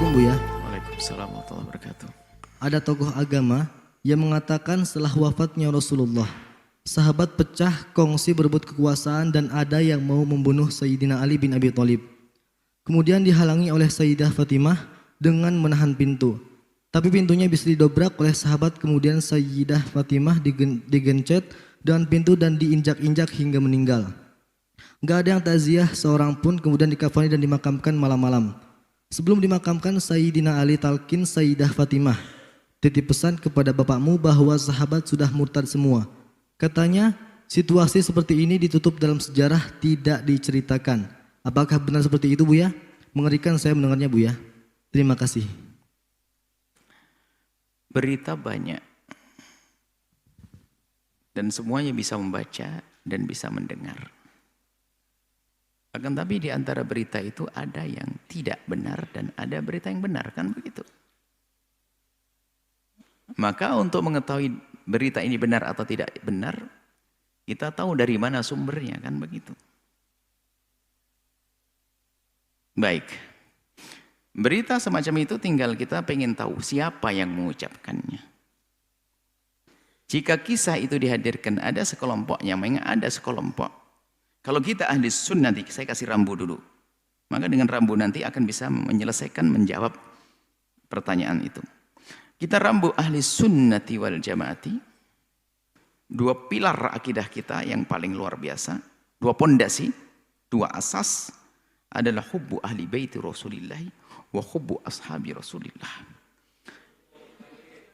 Assalamualaikum Buya. Waalaikumsalam warahmatullahi wabarakatuh. Ada tokoh agama yang mengatakan setelah wafatnya Rasulullah, sahabat pecah kongsi berebut kekuasaan dan ada yang mau membunuh Sayyidina Ali bin Abi Thalib. Kemudian dihalangi oleh Sayyidah Fatimah dengan menahan pintu. Tapi pintunya bisa didobrak oleh sahabat, kemudian Sayyidah Fatimah digencet dengan pintu dan diinjak-injak hingga meninggal. Gak ada yang takziah seorang pun, kemudian dikafani dan dimakamkan malam-malam. Sebelum dimakamkan, Sayyidina Ali talkin Sayyidah Fatimah, titip pesan kepada bapakmu bahwa sahabat sudah murtad semua. Katanya situasi seperti ini ditutup dalam sejarah, tidak diceritakan. Apakah benar seperti itu Buya? Mengerikan saya mendengarnya Buya. Terima kasih. Berita banyak dan semuanya bisa membaca dan bisa mendengar. Akan tapi di antara berita itu ada yang tidak benar dan ada berita yang benar, kan begitu. Maka untuk mengetahui berita ini benar atau tidak benar, kita tahu dari mana sumbernya, kan begitu. Baik. Berita semacam itu tinggal kita pengen tahu siapa yang mengucapkannya. Jika kisah itu dihadirkan ada sekelompoknya, memang ada sekelompok. Kalau kita ahli sunnah, nanti saya kasih rambu dulu. Maka dengan rambu nanti akan bisa menyelesaikan, menjawab pertanyaan itu. Kita rambu ahli sunnati wal jamaati. Dua pilar akidah kita yang paling luar biasa. Dua pondasi, dua asas adalah hubbu ahli baiti Rasulillahi wa hubbu ashabi Rasulillah.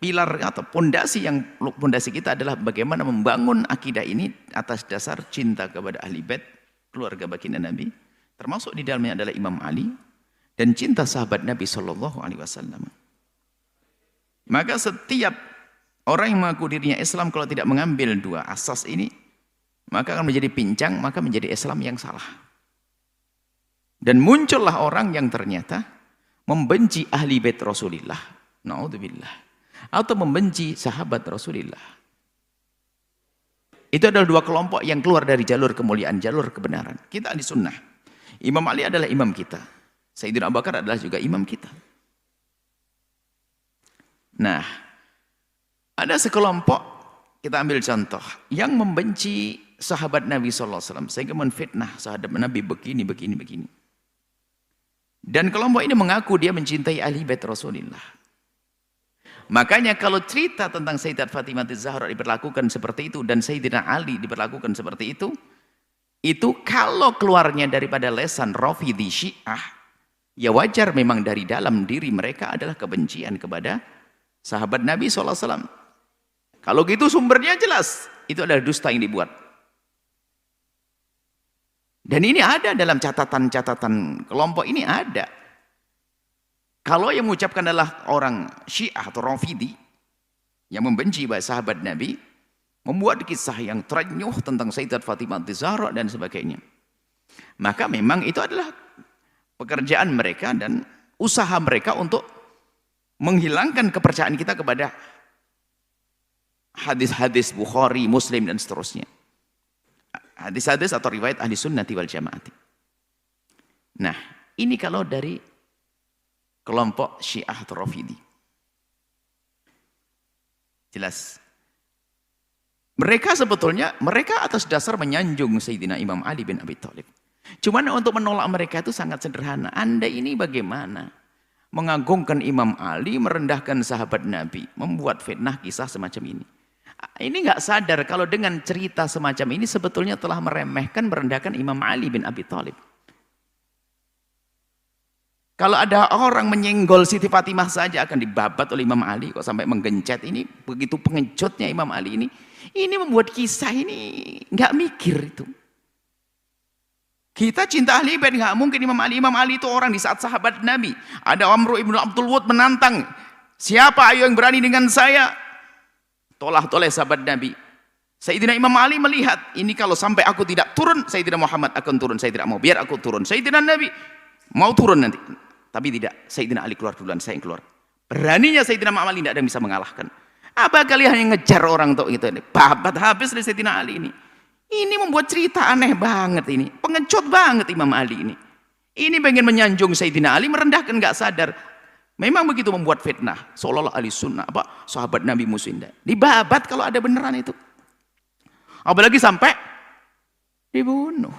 Pilar atau pondasi kita adalah bagaimana membangun akidah ini atas dasar cinta kepada ahli bait, keluarga baginda Nabi, termasuk di dalamnya adalah Imam Ali, dan cinta sahabat Nabi Shallallahu Alaihi Wasallam. Maka setiap orang yang mengaku dirinya Islam kalau tidak mengambil dua asas ini, maka akan menjadi pincang, maka menjadi Islam yang salah. Dan muncullah orang yang ternyata membenci ahli bait Rasulullah, naudzubillah, atau membenci sahabat Rasulullah. Itu adalah dua kelompok yang keluar dari jalur kemuliaan, jalur kebenaran. Kita ahli sunnah. Imam Ali adalah imam kita. Sayyidina Abu Bakar adalah juga imam kita. Nah, ada sekelompok, kita ambil contoh, yang membenci sahabat Nabi SAW, sehingga menfitnah sahabat Nabi begini. Dan kelompok ini mengaku dia mencintai ahli bait Rasulullah. Makanya kalau cerita tentang Sayyidat Fatimah Az-Zahra diperlakukan seperti itu dan Sayyidina Ali diperlakukan seperti itu kalau keluarnya daripada lesan Rafidhi Syiah, ya wajar memang dari dalam diri mereka adalah kebencian kepada sahabat Nabi SAW. Kalau gitu sumbernya jelas, itu adalah dusta yang dibuat. Dan ini ada dalam catatan-catatan kelompok ini ada. Kalau yang mengucapkan adalah orang Syiah atau Rafidhi yang membenci sahabat Nabi, membuat kisah yang terenyuh tentang Sayyidat Fatimah Az-Zahra dan sebagainya, maka memang itu adalah pekerjaan mereka dan usaha mereka untuk menghilangkan kepercayaan kita kepada hadis-hadis Bukhari, Muslim dan seterusnya. Hadis-hadis atau riwayat ahli sunnati wal jamaati. Nah, ini kalau dari kelompok Syiah atau Rafidhi. Jelas. Mereka sebetulnya, mereka atas dasar menyanjung Sayyidina Imam Ali bin Abi Thalib. Cuman untuk menolak mereka itu sangat sederhana. Anda ini bagaimana? Mengagungkan Imam Ali, merendahkan sahabat Nabi, membuat fitnah kisah semacam ini. Ini nggak sadar kalau dengan cerita semacam ini sebetulnya telah meremehkan, merendahkan Imam Ali bin Abi Thalib. Kalau ada orang menyenggol Siti Fatimah saja akan dibabat oleh Imam Ali, kok sampai menggencet ini, begitu pengejutnya Imam Ali ini. Ini membuat kisah ini nggak mikir itu. Kita cinta ahli bait nggak mungkin Imam Ali. Imam Ali itu orang di saat sahabat Nabi. Ada Amr ibn Abdul Wud menantang, siapa ayo yang berani dengan saya? Toleh sahabat Nabi. Sayyidina Imam Ali melihat, ini kalau sampai aku tidak turun, Sayyidina Muhammad akan turun. Saya tidak mau, biar aku turun. Sayyidina Nabi mau turun nanti. Tapi tidak, Sayyidina Ali keluar duluan, saya yang keluar. Beraninya Sayyidina Imam Ali tidak ada yang bisa mengalahkan. Apa kalian yang ngejar orang untuk itu? Babat habis dari Sayyidina Ali ini. Ini membuat cerita aneh banget ini. Pengecut banget Imam Ali ini. Ini pengen menyanjung Sayyidina Ali, merendahkan, nggak sadar. Memang begitu membuat fitnah, seolah-olah ahli sunnah, sahabat Nabi musuh. Dibabat kalau ada beneran itu. Apalagi sampai dibunuh.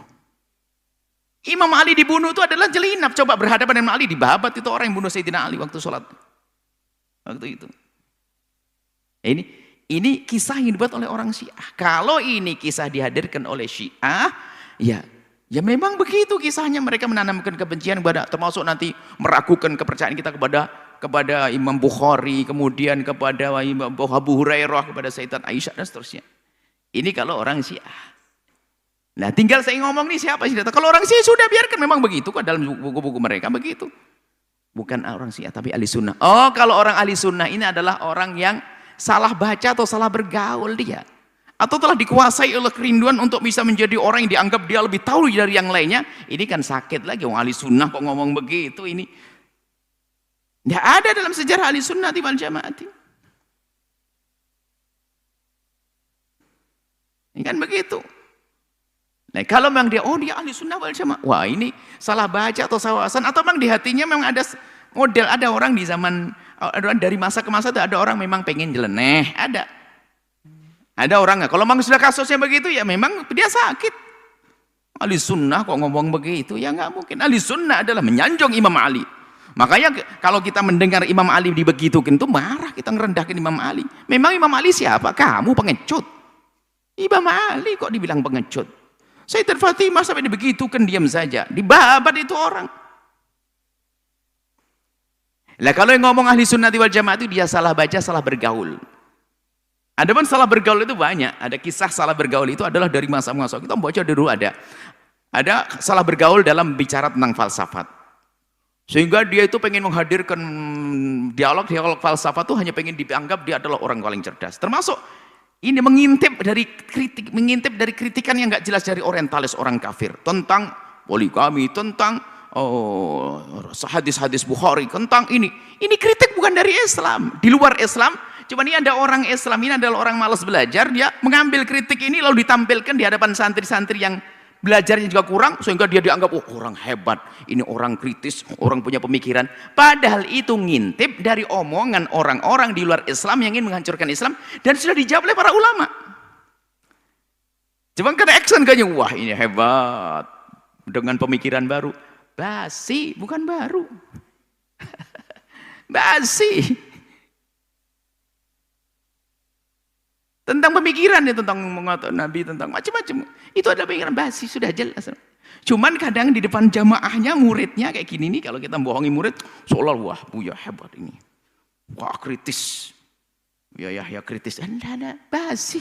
Imam Ali dibunuh itu adalah jelinap. Coba berhadapan dengan Ali, dibabat itu orang yang bunuh Sayyidina Ali waktu sholat. Waktu itu. Ini kisah yang dibuat oleh orang Syiah. Kalau ini kisah dihadirkan oleh Syiah, ya memang begitu kisahnya. Mereka menanamkan kebencian kepada, termasuk nanti meragukan kepercayaan kita kepada Imam Bukhari, kemudian kepada Imam Abu Hurairah, kepada Sayyidat Aisyah dan seterusnya. Ini kalau orang Syiah. Nah, tinggal saya ngomong nih siapa sih? Kalau orang Syiah sudah biarkan, memang begitu kok dalam buku-buku mereka begitu. Bukan orang Syiah tapi ahli sunnah. Oh, kalau orang ahli sunnah ini adalah orang yang salah baca atau salah bergaul dia. Atau telah dikuasai oleh kerinduan untuk bisa menjadi orang yang dianggap dia lebih tahu dari yang lainnya. Ini kan sakit lagi, orang ahli sunnah kok ngomong begitu. Ini tidak ada dalam sejarah ahli sunnah wal jamaah. Ini kan begitu. Nah, kalau memang dia ahli sunnah wal jamaah, wah ini salah baca atau sawasan, atau memang di hatinya memang ada model, ada orang di zaman, dari masa ke masa ada orang memang pengen nyeleneh, ada orang nggak? Kalau memang sudah kasusnya begitu, ya memang dia sakit. Ahli sunnah kok ngomong begitu, ya nggak mungkin. Ahli sunnah adalah menyanjung Imam Ali. Makanya kalau kita mendengar Imam Ali dibegitukan itu marah, kita ngerendahkan Imam Ali. Memang Imam Ali siapa? Kamu pengecut. Imam Ali kok dibilang pengecut? Sayyidat Fatimah sampai dibegitukan diam saja, dibabat itu orang. Lah kalau yang ngomong ahli sunnati wal jamaah itu dia salah baca, salah bergaul. Adapun salah bergaul itu banyak. Ada kisah salah bergaul itu adalah dari masa-masa kita baca dulu ada salah bergaul dalam bicara tentang falsafat. Sehingga dia itu pengen menghadirkan dialog falsafat itu hanya pengen dianggap dia adalah orang paling cerdas. Termasuk ini mengintip dari kritikan yang nggak jelas dari orientalis, orang kafir, tentang poligami, tentang hadis-hadis Bukhari, tentang ini kritik bukan dari Islam, di luar Islam. Cuma ini ada orang Islam, ini adalah orang malas belajar, dia mengambil kritik ini lalu ditampilkan di hadapan santri-santri yang belajarnya juga kurang, sehingga dia dianggap orang hebat, ini orang kritis, orang punya pemikiran. Padahal itu ngintip dari omongan orang-orang di luar Islam yang ingin menghancurkan Islam, dan sudah dijawab oleh para ulama. Cuma kena action kayaknya, wah ini hebat dengan pemikiran baru. Basi, bukan baru. Basi. Tentang pemikiran ya, tentang mengatakan Nabi, tentang macam-macam. Itu adalah pemikiran basi, sudah jelas. Cuman kadang di depan jamaahnya, muridnya kayak gini nih, kalau kita bohongi murid, seolah wah Buya hebat ini. Wah kritis. Ya kritis. Ada basi.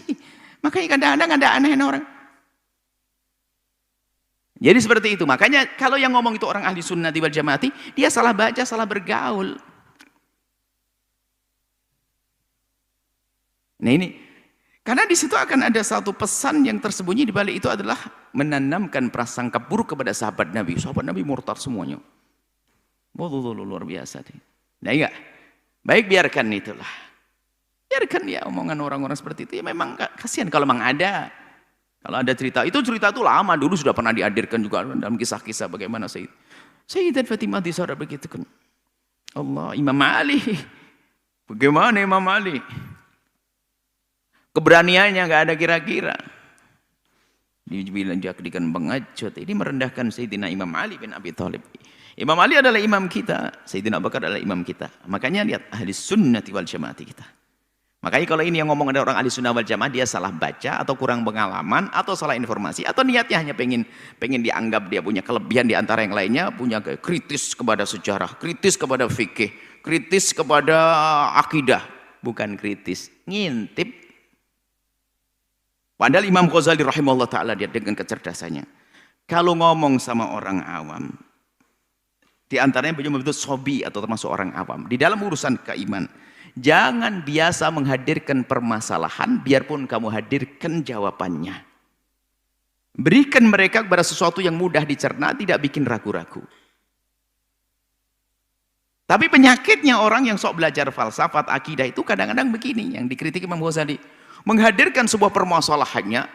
Makanya kadang-kadang ada aneh orang. Jadi seperti itu. Makanya kalau yang ngomong itu orang ahli sunnati wal jamaati, dia salah baca, salah bergaul. Nah ini, karena di situ akan ada satu pesan yang tersembunyi di balik itu adalah menanamkan prasangka buruk kepada sahabat Nabi. Sahabat Nabi murtad semuanya. Luar biasa. Nah enggak. Baik, biarkan itulah. Biarkan ya omongan orang-orang seperti itu. Ya memang kasihan kalau memang ada. Kalau ada cerita. Itu cerita itu lama dulu sudah pernah dihadirkan juga dalam kisah-kisah bagaimana Sayyidat Fatimah disara begitu kan. Allah, Imam Ali. Bagaimana Imam Ali? Keberaniannya nggak ada kira-kira. Dibilang jadikan pengecut. Ini merendahkan Sayyidina Imam Ali bin Abi Thalib. Imam Ali adalah imam kita, Sayyidina Abu Bakar adalah imam kita. Makanya lihat ahli sunnati wal jamaati kita. Makanya kalau ini yang ngomong ada orang ahli sunnah wal jamaah, dia salah baca atau kurang pengalaman atau salah informasi atau niatnya hanya pengen dianggap dia punya kelebihan di antara yang lainnya, punya kritis kepada sejarah, kritis kepada fikih, kritis kepada akidah, bukan kritis, ngintip. Padahal Imam Ghazali rahimahullah ta'ala dia dengan kecerdasannya. Kalau ngomong sama orang awam, di antaranya betul sobi atau termasuk orang awam, di dalam urusan keiman, jangan biasa menghadirkan permasalahan, biarpun kamu hadirkan jawabannya. Berikan mereka kepada sesuatu yang mudah dicerna, tidak bikin ragu-ragu. Tapi penyakitnya orang yang sok belajar falsafat, akidah itu kadang-kadang begini, yang dikritik Imam Ghazali. Menghadirkan sebuah permasalahannya,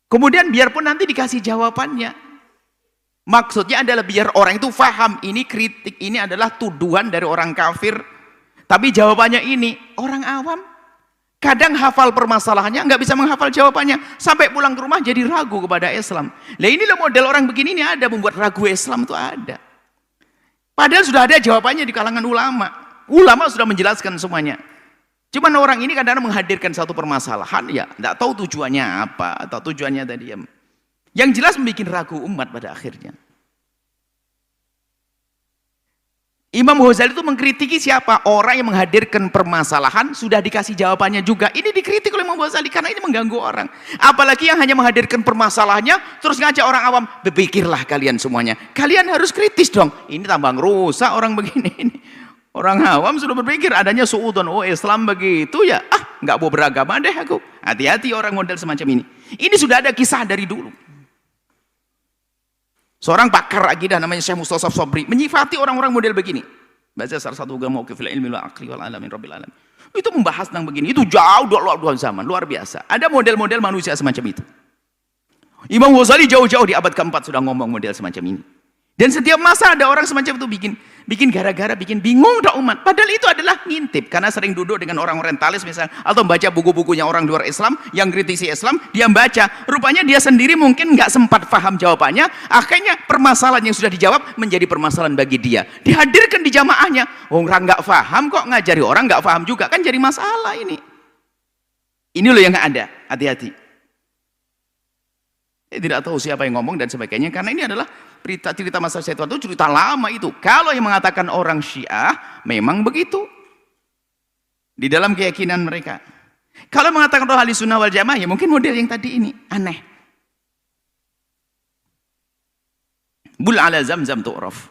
kemudian biarpun nanti dikasih jawabannya, Maksudnya adalah biar orang itu faham, ini kritik, ini adalah tuduhan dari orang kafir. Tapi jawabannya ini, orang awam kadang hafal permasalahannya, nggak bisa menghafal jawabannya. Sampai pulang ke rumah jadi ragu kepada Islam. Nah inilah model orang begini ini ada, membuat ragu Islam itu ada. Padahal sudah ada jawabannya di kalangan ulama. Ulama sudah menjelaskan semuanya. Cuman orang ini kadang-kadang menghadirkan satu permasalahan, ya nggak tahu tujuannya apa, atau tujuannya tadi yang jelas membuat ragu umat pada akhirnya. Imam Ghazali itu mengkritiki siapa? Orang yang menghadirkan permasalahan sudah dikasih jawabannya juga. Ini dikritik oleh Imam Ghazali karena ini mengganggu orang. Apalagi yang hanya menghadirkan permasalahannya terus ngajak orang awam, berpikirlah kalian semuanya. Kalian harus kritis dong. Ini tambah rusak orang begini ini. Orang awam sudah berpikir adanya suudon, oh Islam begitu ya, nggak mau beragama deh aku. Hati-hati orang model semacam ini. Ini sudah ada kisah dari dulu. Seorang pakar akidah namanya Syekh Mustasaf Sobri menyifati orang-orang model begini. Baca salah satu agama mauqifil ilmi wal aqli wal alamin rabbil alamin. Itu membahas tentang begini, itu jauh luar zaman, luar biasa. Ada model-model manusia semacam itu. Imam Ghazali jauh-jauh di abad keempat sudah ngomong model semacam ini. Dan setiap masa ada orang semacam itu bikin gara-gara, bikin bingung dah umat. Padahal itu adalah ngintip, karena sering duduk dengan orang orientalis misalnya, atau baca buku-bukunya orang luar Islam yang kritisi Islam, dia baca. Rupanya dia sendiri mungkin nggak sempat paham jawabannya. Akhirnya permasalahan yang sudah dijawab menjadi permasalahan bagi dia. Dihadirkan di jamaahnya. Orang nggak paham kok ngajari orang nggak paham juga, kan jadi masalah ini. Ini loh yang ada. Hati-hati. Tidak tahu siapa yang ngomong dan sebagainya, karena ini adalah cerita masa syaitan itu cerita lama itu. Kalau yang mengatakan orang Syiah memang begitu di dalam keyakinan mereka. Kalau mengatakan roh ahli sunnah wal jamaah ya mungkin model yang tadi ini aneh. Bul ala zamzam tu'raf.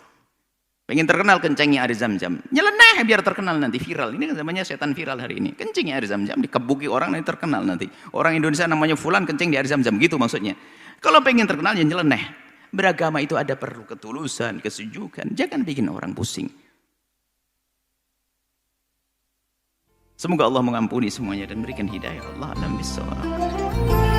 Pengen terkenal kencingnya air zam-zam, nyeleneh biar terkenal nanti viral. Ini kan zamannya setan viral hari ini. Kencingnya air zam-zam dikebuki orang nanti terkenal nanti. Orang Indonesia namanya fulan kencing di air zam-zam gitu maksudnya. Kalau pengen terkenal ya nyeleneh. Beragama itu ada perlu ketulusan, kesejukan. Jangan bikin orang pusing. Semoga Allah mengampuni semuanya dan berikan hidayah. Allah alam bisawab.